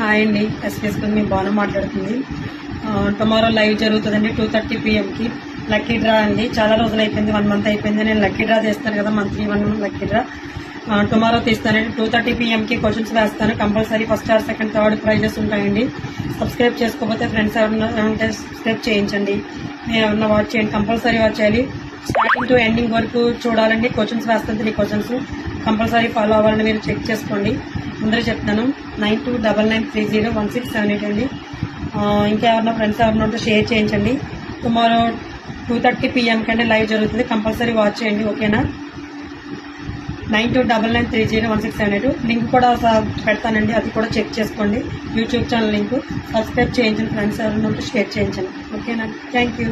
Hi అండి, ఎస్పీఎస్పీ మీ బాగా మాట్లాడుతుంది. టుమారో లైవ్ జరుగుతుందండి 2:30 PM లక్కీ డ్రా అండి. చాలా రోజులు అయిపోయింది, 1 month అయిపోయింది. నేను లక్కీ డ్రా చేస్తాను కదా, మంత్లీ 1 లక్కీ డ్రా. టుమారో తీస్తానండి. 2:30 PM క్వశ్చన్స్ వేస్తాను. Compulsory first or second third prizes ఉంటాయండి. సబ్స్క్రైబ్ చేసుకోకపోతే ఫ్రెండ్స్ ఎవరైనా ఉంటే సబ్స్క్రైబ్ చేయించండి. ఎవరన్నా వాచ్ చేయండి, కంపల్సరీ వాచ్ చేయాలి. స్టార్టింగ్ టు ఎండింగ్ వరకు చూడాలండి. క్వశ్చన్స్ వేస్తాను, 3 క్వశ్చన్స్ కంపల్సరీ ఫాలో అవ్వాలని మీరు చెక్ చేసుకోండి. ముందరే చెప్తాను. 9299301678 అండి. ఇంకెవరన్నా ఫ్రెండ్స్ ఎవరన్నా ఉంటే షేర్ చేయించండి. టుమారో 2:30 PM కంటే లైవ్ జరుగుతుంది, కంపల్సరీ వాచ్ చేయండి. ఓకేనా? 9299301678 లింక్ కూడా పెడతానండి, అది కూడా చెక్ చేసుకోండి. యూట్యూబ్ ఛానల్ లింక్ సబ్స్క్రైబ్ చేయించండి. ఫ్రెండ్స్ ఎవరైనా ఉంటే షేర్ చేయించండి. ఓకేనా? Thank you.